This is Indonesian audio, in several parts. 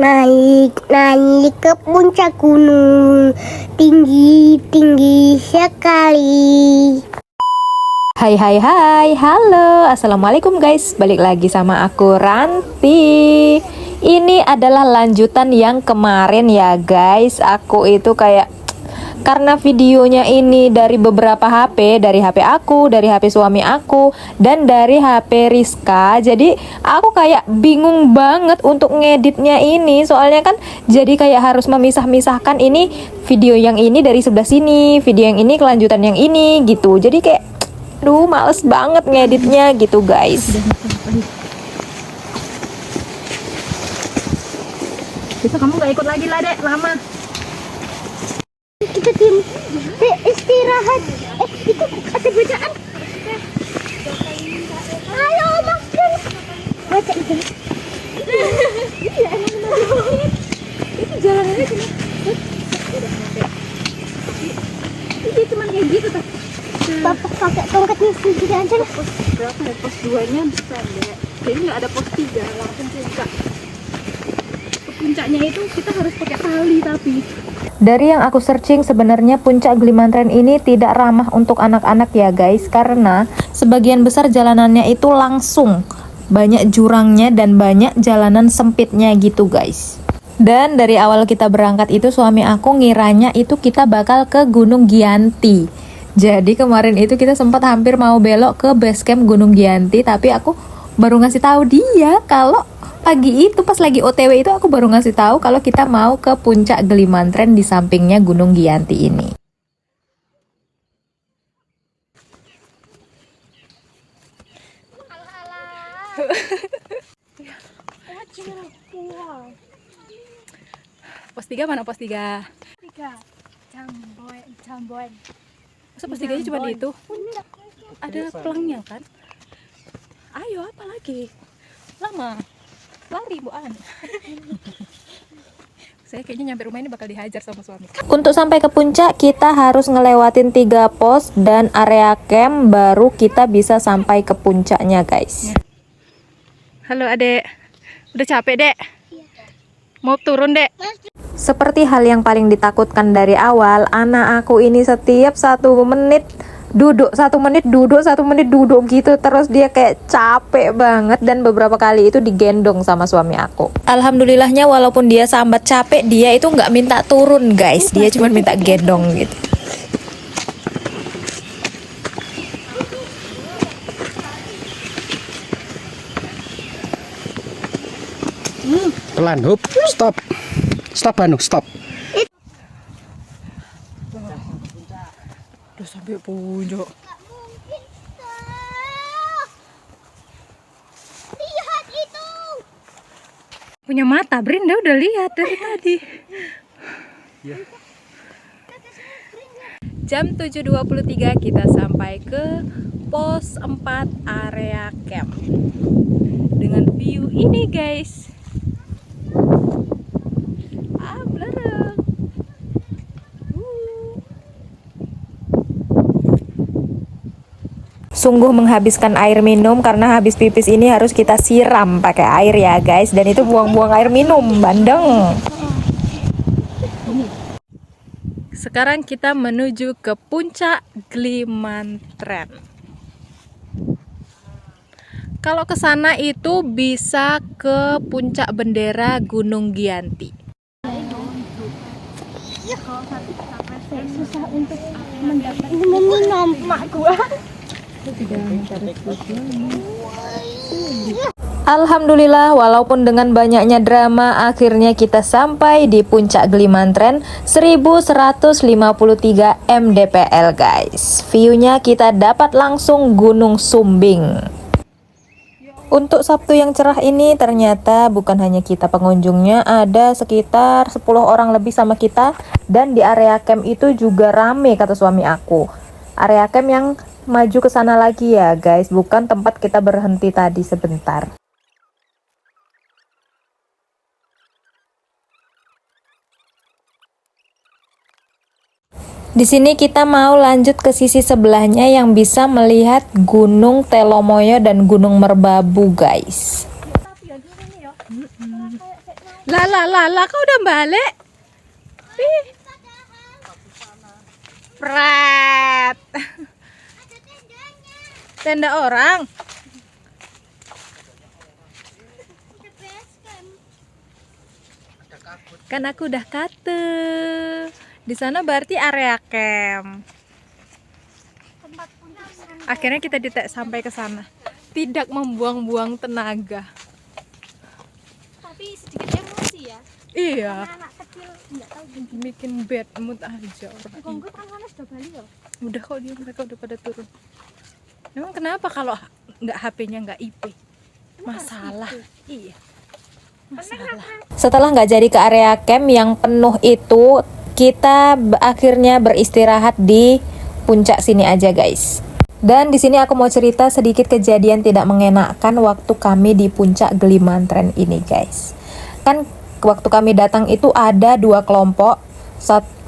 naik ke puncak gunung, tinggi sekali. Hai, halo, assalamualaikum guys, balik lagi sama aku Ranti. Ini adalah lanjutan yang kemarin ya guys. Aku itu kayak karena videonya ini dari beberapa HP, dari HP aku, dari HP suami aku, dan dari HP Rizka. Jadi aku kayak bingung banget untuk ngeditnya ini. Soalnya kan jadi kayak harus memisah-misahkan ini video yang ini dari sebelah sini, video yang ini kelanjutan yang ini gitu. Jadi kayak aduh males banget ngeditnya gitu guys. Bisa kamu gak ikut lagi lah dek, lama. Kita istirahat. Itu ada bacaan. Ayo makan. Baca itu. Iya emang itu jalanannya cuma. Ini cuma kayak gitu tuh. Bapak pakai tongkatnya sendiri aja lah. Pos berapa ya? Pos 2-nya pendek. Jadi nggak ada pos 3, langsung puncak. Ke puncaknya itu kita harus pakai tali tapi. Dari yang aku searching sebenarnya puncak Glimantren ini tidak ramah untuk anak-anak ya guys, karena sebagian besar jalanannya itu langsung, banyak jurangnya dan banyak jalanan sempitnya gitu guys. Dan dari awal kita berangkat itu suami aku ngiranya itu kita bakal ke Gunung Giyanti. Jadi kemarin itu kita sempat hampir mau belok ke base camp Gunung Giyanti, tapi aku baru ngasih tahu dia kalau pagi itu pas lagi OTW itu aku baru ngasih tahu kalau kita mau ke puncak Glimantren di sampingnya Gunung Giyanti ini. Pos 3 mana pos 3? 3. Jamboen. Masa pos 3-nya cuma di itu? Ada pelangnya kan? Ayo apa lagi? Lama. Lari buan. Saya kayaknya nyampe rumah ini bakal dihajar sama suami. Untuk sampai ke puncak kita harus ngelewatin 3 pos dan area camp baru kita bisa sampai ke puncaknya guys. Halo adek, udah capek dek? Mau turun dek? Seperti hal yang paling ditakutkan dari awal, anak aku ini setiap 1 menit duduk, 1 menit duduk, 1 menit duduk gitu terus, dia kayak capek banget dan beberapa kali itu digendong sama suami aku. Alhamdulillahnya walaupun dia sambat capek, dia itu nggak minta turun guys, dia cuma minta gendong gitu. Pelan, hop, stop. Stop Banu, stop. Udah sampai puncak. Lihat itu. Punya mata, Brinda udah lihat dari tadi. Jam 7.23 kita sampai ke pos 4 area camp. Dengan view ini guys. Blereng. Sungguh menghabiskan air minum karena habis pipis ini harus kita siram pakai air ya guys, dan itu buang-buang air minum, bandeng. Sekarang kita menuju ke puncak Glimantren. Kalau ke sana itu bisa ke puncak bendera Gunung Giyanti. Susah untuk meminum mak gua. Alhamdulillah walaupun dengan banyaknya drama akhirnya kita sampai di puncak Glimantren 1153 mdpl guys. View-nya kita dapat langsung Gunung Sumbing. Untuk Sabtu yang cerah ini ternyata bukan hanya kita pengunjungnya, ada sekitar 10 orang lebih sama kita, dan di area camp itu juga rame kata suami aku. Area camp yang maju ke sana lagi ya guys, bukan tempat kita berhenti tadi sebentar. Di sini kita mau lanjut ke sisi sebelahnya yang bisa melihat Gunung Telomoyo dan Gunung Merbabu, guys. Lah, kau udah balik? Ih. Pret. Tenda orang. Kan aku udah kate. Di sana berarti area camp. Akhirnya kita sampai ke sana. Tidak membuang-buang tenaga. Tapi sedikit emosi ya. Iya. Anak kecil nggak tahu Bikin bad mood aja orang. Gonggo kan sana sudah balik loh. Udah kok mereka udah pada turun. Emang kenapa kalau nggak HP-nya nggak IP? Masalah. Iya. Masalah. Setelah nggak jadi ke area camp yang penuh itu, kita akhirnya beristirahat di puncak sini aja guys. Dan di sini aku mau cerita sedikit kejadian tidak mengenakan waktu kami di puncak Gelimantren ini guys. Kan waktu kami datang itu ada 2 kelompok,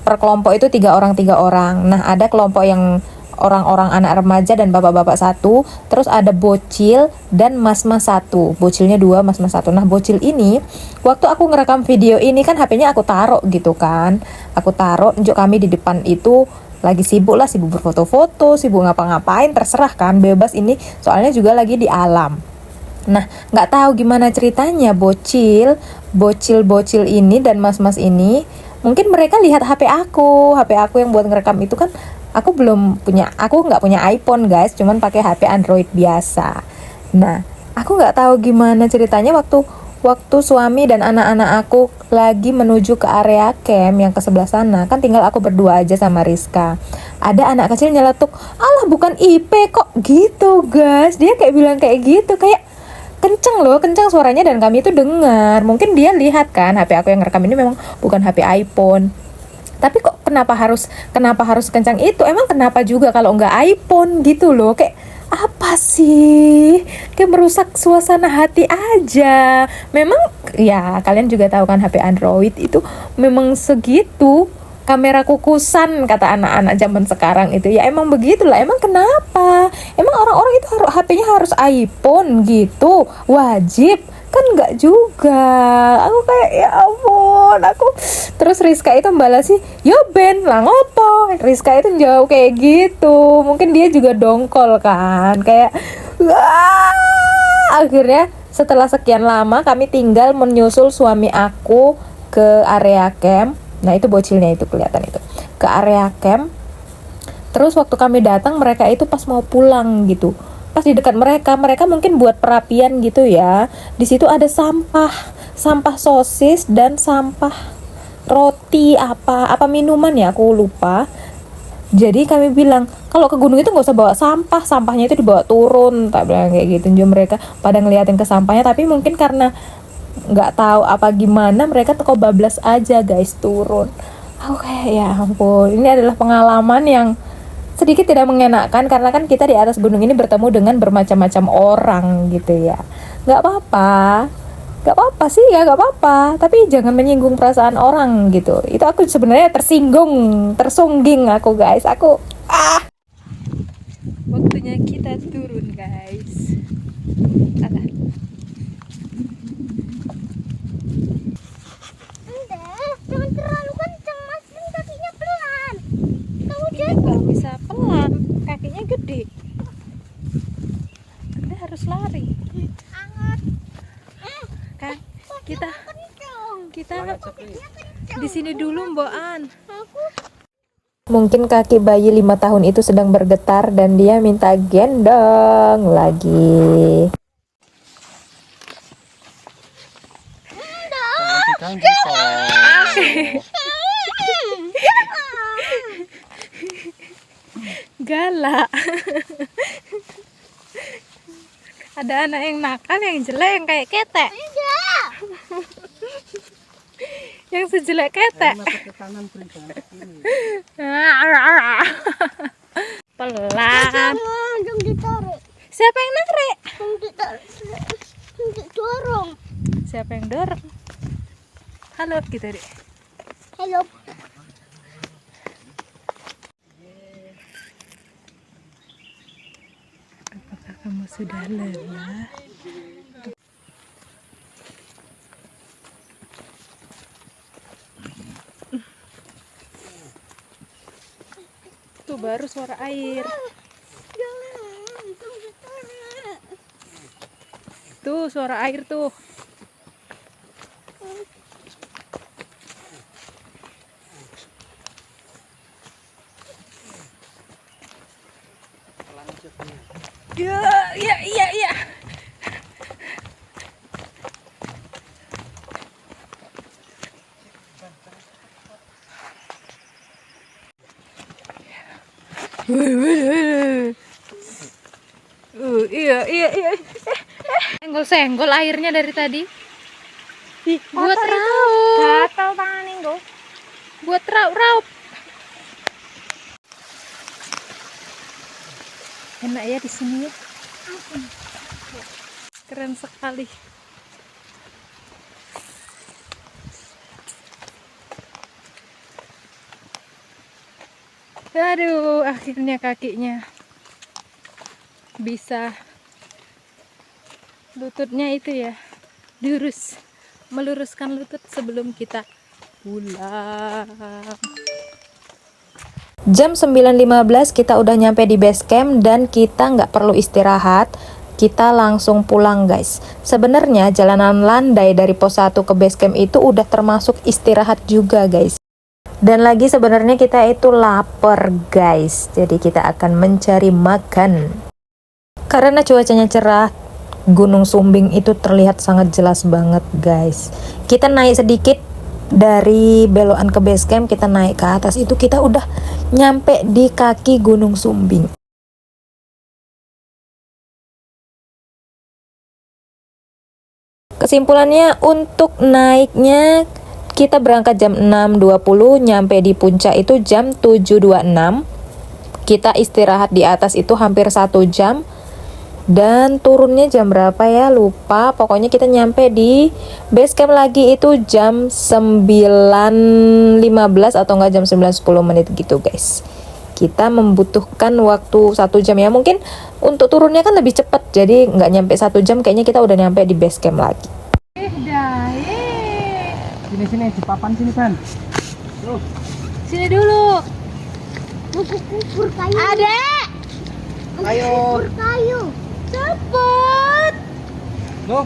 per kelompok itu 3 orang. Nah ada kelompok yang orang-orang anak remaja dan bapak-bapak 1, terus ada bocil dan mas-mas 1, bocilnya 2, mas-mas 1. Nah bocil ini, waktu aku ngerekam video ini kan HP-nya aku taruh gitu kan, aku taruh, unjuk kami di depan itu lagi sibuk berfoto-foto, sibuk ngapa-ngapain, terserah kan, bebas ini, soalnya juga lagi di alam. Nah, nggak tahu gimana ceritanya bocil ini dan mas-mas ini, mungkin mereka lihat HP aku yang buat ngerekam itu kan, aku nggak punya iPhone guys, cuman pakai HP Android biasa. Nah, aku nggak tahu gimana ceritanya waktu suami dan anak-anak aku lagi menuju ke area camp yang ke sebelah sana, kan tinggal aku berdua aja sama Rizka. Ada anak kecil nyeletuk, "Alah bukan IP kok," gitu guys. Dia kayak bilang kayak gitu, kayak kenceng suaranya dan kami itu dengar. Mungkin dia lihat kan HP aku yang ngerekam ini memang bukan HP iPhone. Tapi kok kenapa harus kencang itu? Emang kenapa juga kalau nggak iPhone gitu loh? Kayak apa sih? Kayak merusak suasana hati aja. Memang ya kalian juga tahu kan HP Android itu memang segitu. Kamera kukusan kata anak-anak zaman sekarang itu. Ya emang begitulah. Emang kenapa? Emang orang-orang itu HP-nya harus iPhone gitu? Wajib? Kan enggak juga. Aku kayak ya ampun, terus Rizka itu balas sih, "Yo Ben, lah ngopo?" Rizka itu jauh kayak gitu. Mungkin dia juga dongkol kan, kayak wah. Akhirnya setelah sekian lama kami tinggal menyusul suami aku ke area camp. Nah, itu bocilnya itu kelihatan itu. Ke area camp. Terus waktu kami datang mereka itu pas mau pulang gitu. Pas di dekat mereka mungkin buat perapian gitu ya. Di situ ada sampah sosis dan sampah roti apa minuman ya, aku lupa. Jadi kami bilang, kalau ke gunung itu nggak usah bawa sampahnya itu dibawa turun, tak bilang kayak gitu. Jadi mereka pada ngeliatin ke sampahnya, tapi mungkin karena nggak tahu apa gimana mereka teko bablas aja guys turun. Kayak ya ampun, ini adalah pengalaman yang sedikit tidak mengenakan karena kan kita di atas gunung ini bertemu dengan bermacam-macam orang gitu ya. Nggak apa-apa sih ya, nggak apa-apa, tapi jangan menyinggung perasaan orang gitu. Itu aku sebenarnya tersungging aku guys. Waktunya kita turun guys. Alah. Jangan terlalu kencang mas, kan kakinya pelan. Kamu Ini nggak bisa pelan, kakinya gede. Anda harus lari. Kan kita di sini dulu Mbokan. Mungkin kaki bayi 5 tahun itu sedang bergetar dan dia minta gendong lagi. Galak. Ada anak yang nakal, yang jelek, yang kayak ketek. Yang sejelek ketek. Pelan. Jangan ditarik. Siapa yang narik? Dorong. Siapa yang dorong? Halo gitu deh. Halo. Apakah kamu sudah lelah? tuh baru suara air. Tuh suara air tuh. Ya, ya, ya, ya. Iya, iya, iya. Senggol-senggol airnya dari tadi. Buat raup. Gatal tangan gue. Buat raup-raup. Enak ya di sini ya. Keren sekali. Aduh, akhirnya kakinya bisa, lututnya itu ya lurus, meluruskan lutut sebelum kita pulang. Jam 9.15 kita udah nyampe di base camp dan kita nggak perlu istirahat, kita langsung pulang guys. Sebenarnya jalanan landai dari pos 1 ke base camp itu udah termasuk istirahat juga guys. Dan lagi sebenarnya kita itu lapar guys, jadi kita akan mencari makan. Karena cuacanya cerah, Gunung Sumbing itu terlihat sangat jelas banget guys. Kita naik sedikit dari belokan ke base camp, kita naik ke atas itu kita udah nyampe di kaki Gunung Sumbing. Kesimpulannya untuk naiknya kita berangkat jam 6.20, nyampe di puncak itu jam 7.26. Kita istirahat di atas itu hampir 1 jam. Dan turunnya jam berapa ya, lupa. Pokoknya kita nyampe di base camp lagi itu jam 9.15 atau enggak jam 9.10 menit gitu guys. Kita membutuhkan waktu 1 jam ya. Mungkin untuk turunnya kan lebih cepat, jadi nggak nyampe 1 jam, kayaknya kita udah nyampe di base camp lagi. Sini di papan sini Ban. Sini dulu. Buku kubur kayu. Adek, Ayo. Kubur kayu. cepet. Loh,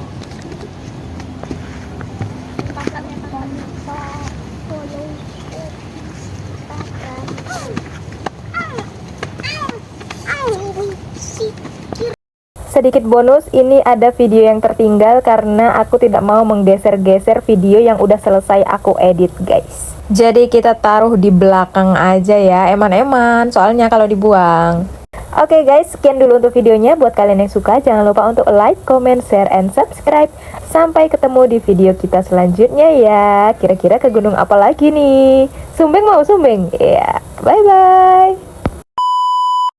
Sedikit bonus, ini ada video yang tertinggal karena aku tidak mau menggeser-geser video yang udah selesai aku edit guys. Jadi kita taruh di belakang aja ya, eman-eman soalnya kalau dibuang. Oke guys, sekian dulu untuk videonya. Buat kalian yang suka, jangan lupa untuk like, comment, share, and subscribe. Sampai ketemu di video kita selanjutnya ya. Kira-kira ke gunung apa lagi nih? Sumbing mau sumbing? Ya, bye-bye.